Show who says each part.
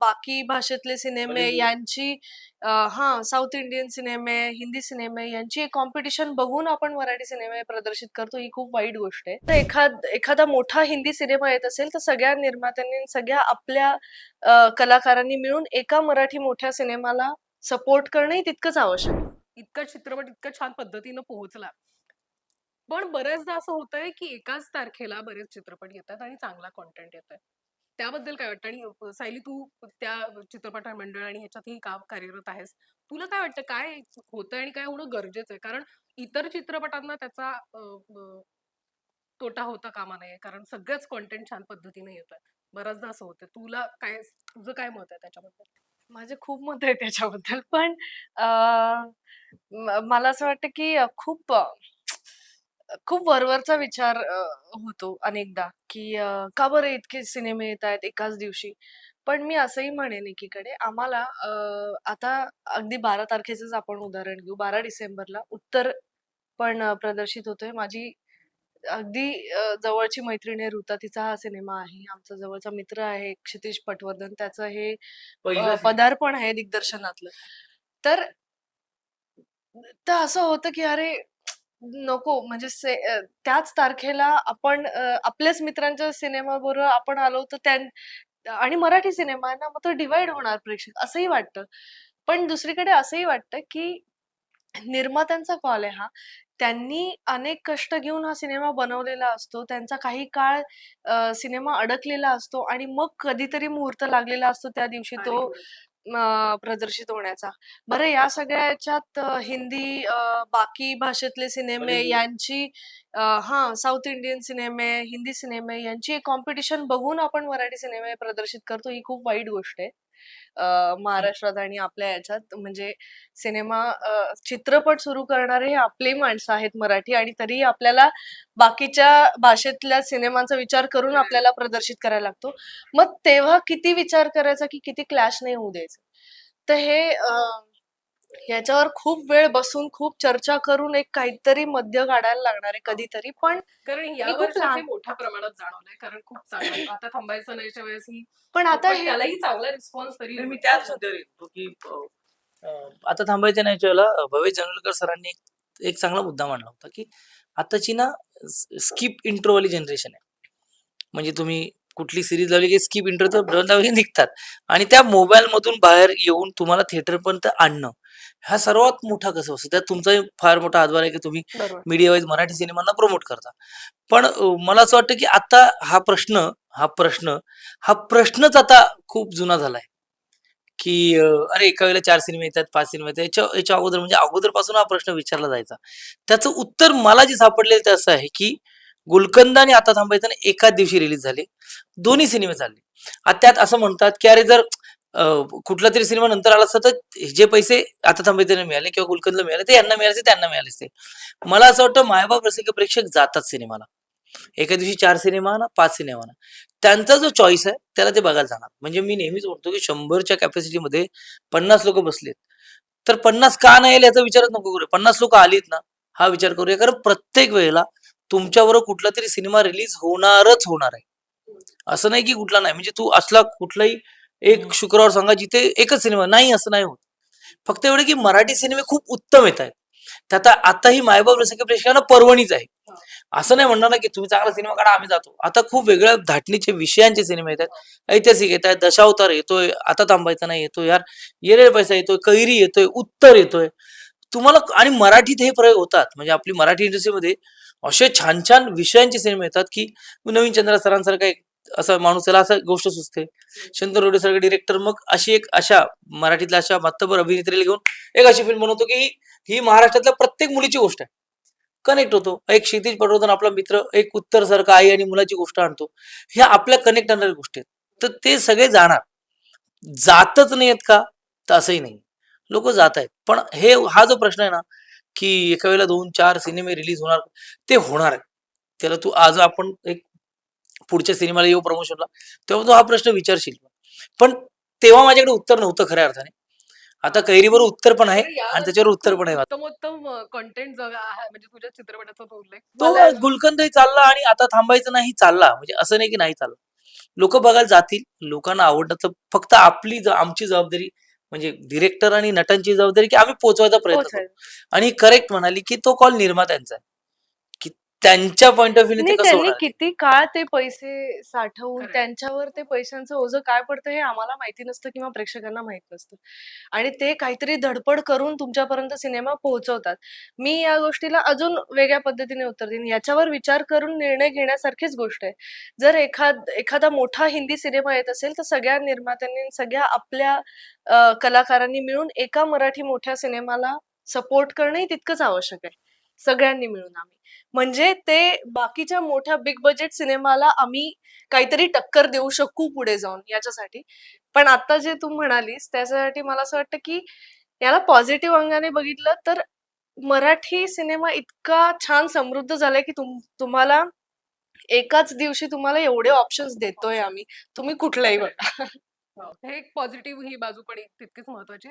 Speaker 1: बाकी भाषेतले सिनेमे यांची साऊथ इंडियन सिनेमे, हिंदी सिनेमे यांची एक कॉम्पिटिशन बघून आपण मराठी सिनेमे प्रदर्शित करतो, ही खूप वाईट गोष्ट आहे. तर एखादा मोठा हिंदी सिनेमा येत असेल, तर सगळ्या निर्मात्यांनी, सगळ्या आपल्या कलाकारांनी मिळून एका मराठी मोठ्या सिनेमाला सपोर्ट करणंही तितकंच आवश्यक आहे.
Speaker 2: इतका चित्रपट इतक्या छान पद्धतीनं पोहोचला. पण बऱ्याचदा असं होतंय, की एकाच तारखेला बरेच चित्रपट येतात आणि चांगला कंटेंट येतोय. त्याबद्दल काय वाटतं? आणि सायली, तू त्या चित्रपट मंडळ आणि ह्याच्यातही काम कार्यरत आहेस. तुला काय वाटतं, काय होतंय आणि काय होणं गरजेचं आहे? कारण इतर चित्रपटांना त्याचा तोटा होता कामा नये. कारण सगळंच कंटेंट छान पद्धतीने येतोय. बऱ्याचदा असं होतं. तुझं काय मत आहे त्याच्याबद्दल?
Speaker 1: माझे खूप मत आहे त्याच्याबद्दल. पण अ, मला असं वाटतं, की खूप वरवरचा विचार होतो अनेकदा, की का बरं इतके सिनेमे येतायत एकाच दिवशी? पण मी असंही म्हणेन एकीकडे आम्हाला आता अगदी 12 तारखेचंच आपण उदाहरण घेऊ. 12 डिसेंबरला उत्तर पण प्रदर्शित होतोय. माझी अगदी जवळची मैत्रीण आहे ऋता, तिचा हा सिनेमा आहे. आमचा जवळचा मित्र आहे क्षितिज पटवर्धन, त्याचं हे पदार्पण आहे दिग्दर्शनातलं. तर तर असं होतं, की अरे नको म्हणजे त्याच तारखेला आपण आपल्याच मित्रांच्या सिनेमाबरोबर आपण आलो तर आणि मराठी सिनेमा आहे ना, मग तो डिव्हाईड होणार प्रेक्षक असंही वाटतं. पण दुसरीकडे असंही वाटतं, की निर्मात्यांचा कॉल आहे हा. त्यांनी अनेक कष्ट घेऊन हा सिनेमा बनवलेला असतो. त्यांचा काही काळ सिनेमा अडकलेला असतो आणि मग कधीतरी मुहूर्त लागलेला असतो त्या दिवशी
Speaker 2: आणि
Speaker 1: तो प्रदर्शित होण्याचा. बरं या सगळ्या ह्याच्यात हिंदी बाकी भाषेतले सिनेमे यांची साऊथ इंडियन सिनेमे, हिंदी सिनेमे यांची एक कॉम्पिटिशन बघून आपण मराठी सिनेमे प्रदर्शित करतो, ही खूप वाईट गोष्ट आहे. महाराष्ट्रात आणि आपल्या ह्याच्यात म्हणजे चित्रपट सुरू करणारे हे आपली माणसं आहेत मराठी आणि तरीही आपल्याला बाकीच्या भाषेतल्या सिनेमांचा विचार करून आपल्याला प्रदर्शित करायला लागतो. मग तेव्हा किती विचार करायचा, की किती क्लॅश नाही होऊ द्यायचं. तर हे ह्याच्यावर खूप वेळ बसून, खूप चर्चा करून एक काहीतरी मध्य काढायला लागणार आहे कधीतरी. पण
Speaker 2: कारण या
Speaker 1: मी खूप
Speaker 2: वर्षात हे
Speaker 1: लहान
Speaker 2: मोठ्या प्रमाणात जाणवलंय. कारण खूप चांगलं आता थांबायचं नाहीच्या वेळेस ही
Speaker 1: पण आता
Speaker 2: पण
Speaker 1: हे
Speaker 2: त्यालाही चांगला रिस्पॉन्स तरी
Speaker 3: मी त्याच मुद्द्यावर येतो की आता थांबायचं नाही वेळेला भवेश जंगलकर सरांनी एक चांगला मुद्दा मांडला होता की आताची ना स्किप इंट्रो वाली जनरेशन आहे. म्हणजे तुम्ही कुठली सिरीज लावली की स्किप इंट्रो तर निघतात आणि त्या मोबाईल मधून बाहेर येऊन तुम्हाला थिएटर पर्यंत आणणं हा सर्वात मोठा कसं असतं. त्यात तुमचाही फार मोठा हातभार आहे की तुम्ही
Speaker 1: बरोबर.
Speaker 3: मीडिया वाईज मराठी सिनेमांना प्रमोट करता. पण मला असं वाटतं की आता हा प्रश्नच आता खूप जुना झालाय. की अरे एका वेळेला 4 सिनेमे येतात, 5 सिनेमे येतात. याच्या अगोदर म्हणजे अगोदरपासून हा प्रश्न विचारला जायचा. त्याचं उत्तर मला जे सापडलेलं ते असं आहे, की गुलकंद आणि आता थांबायचं ना एकाच दिवशी रिलीज झाले. दोन्ही सिनेमे चालले. आता त्यात असं म्हणतात, की अरे जर कुठला तरी सिनेमा नंतर आला असता तर जे पैसे आता थांबायचं मिळाले किंवा गुलकंदला मिळाले ते यांना मिळाले त्यांना मिळाले असते. मला असं वाटतं मायबाप रसिक प्रेक्षक जातात सिनेमाला. एका दिवशी 4 सिनेमा ना 5 सिनेमा ना. त्यांचा जो चॉईस आहे त्याला ते बघायला जाणार. म्हणजे मी नेहमीच म्हणतो की 100च्या कॅपॅसिटीमध्ये 50 लोकं बसलेत. तर 50 का नाही आले याचा विचारच नको करू. 50 लोकं आलीत ना, हा विचार करूया. कारण प्रत्येक वेळेला तुमच्याबरोबर कुठला तरी सिनेमा रिलीज होणारच होणार आहे. असं नाही की कुठला नाही. म्हणजे तू असला कुठलाही एक शुक्रवार सांगा जिथे एकच सिनेमा नाही असं नाही होत. फक्त एवढं की मराठी सिनेमे खूप उत्तम येतायत. त्यात आता ही मायबाप रसिक प्रेक्षकांना पर्वणीच आहे. असं नाही म्हणणार ना की तुम्ही चांगला सिनेमा काढा आम्ही जातो. आता खूप वेगळ्या धाटणीचे विषयांचे सिनेमे येतात. ऐतिहासिक येतात, दशावतार येतोय, आता थांबायचं नाही येतोय, यार येरे पैसा येतोय, कैरी येतोय, उत्तर येतोय. तुम्हाला आणि मराठीत हे प्रयोग होतात. म्हणजे आपली मराठी इंडस्ट्रीमध्ये असे छान छान विषयांचे सिनेमे येतात की नवीन चंद्र सरांसारखा एक असा माणूस त्याला असं गोष्ट सुचते. शंकर रोडे सारखे डिरेक्टर मग अशी एक अशा मराठीतल्या अशा मातबर अभिनेत्रीला घेऊन एक अशी फिल्म बनवतो की ही महाराष्ट्रातल्या प्रत्येक मुलीची गोष्ट आहे. कनेक्ट होतो. एक क्षितिज पटवर्धन आपला मित्र एक उत्तर सारखा आई आणि मुलाची गोष्ट आणतो. ह्या आपल्या कनेक्ट आणणाऱ्या गोष्टी आहेत. तर ते सगळे जाणार. जातच नाहीयेत का? तर असंही नाही. लोक जात आहेत. पण हा जो प्रश्न आहे ना, की एका वेळेला 2-4 सिनेमे रिलीज होणार, ते होणार आहे. त्याला तू आज आपण एक पुढच्या सिनेमाला येऊ प्रमोशनला, तेव्हा तू हा प्रश्न विचारशील. पण तेव्हा माझ्याकडे उत्तर नव्हतं खऱ्या अर्थाने. आता कैरीवर उत्तर पण आहे आणि त्याच्यावर उत्तर पण आहे.
Speaker 2: उत्तमोत्तम कंटेंट म्हणजे तुझ्या चित्रपटाचा तो उल्लेख.
Speaker 3: तो गुलकंदही चालला आणि आता थांबायचं नाही चालला. म्हणजे असं नाही की नाही चालला. लोक बघायला जातील, लोकांना आवडलं तर फक्त आमची जबाबदारी म्हणजे डिरेक्टर आणि नटांची जबाबदारी की आम्ही पोहोचवायचा प्रयत्न करू.
Speaker 1: पोहोचायला.
Speaker 3: आणि करेक्ट म्हणाली की तो कॉल निर्मात्यांचा आहे की त्यांच्या पॉइंट ऑफ व्ह्यूने ते
Speaker 1: नाही,
Speaker 3: कसं
Speaker 1: त्यांनी
Speaker 3: होणार आहे.
Speaker 1: किती काळ ते पैसे साठवून
Speaker 2: Correct.
Speaker 1: त्यांच्यावर ते पैशांचं ओझं काय पडतं हे आम्हाला माहिती नसतं किंवा प्रेक्षकांना माहित नसतं. आणि ते काहीतरी धडपड करून तुमच्यापर्यंत सिनेमा पोहोचवतात. मी या गोष्टीला अजून वेगळ्या पद्धतीने उत्तर देईन. याच्यावर विचार करून निर्णय घेण्यासारखीच गोष्ट आहे. जर एखादा मोठा हिंदी सिनेमा येत असेल तर सगळ्या निर्मात्यांनी, सगळ्या आपल्या कलाकारांनी मिळून एका मराठी मोठ्या सिनेमाला सपोर्ट करणंही तितकंच आवश्यक आहे. सगळ्यांनी मिळून आम्ही. म्हणजे ते बाकीच्या मोठ्या बिग बजेट सिनेमाला आम्ही काहीतरी टक्कर देऊ शकू पुढे जाऊन याच्यासाठी. पण आता जे तू म्हणालीस त्याच्यासाठी मला असं वाटतं, की याला पॉझिटिव्ह अंगाने बघितलं तर मराठी सिनेमा इतका छान समृद्ध झालाय, की तुम्हाला एकाच दिवशी तुम्हाला एवढे ऑप्शन्स देतोय आम्ही. तुम्ही कुठलाही बघा.
Speaker 2: हे एक पॉझिटिव्ह ही बाजू पण एक तितकीच महत्वाची आहे.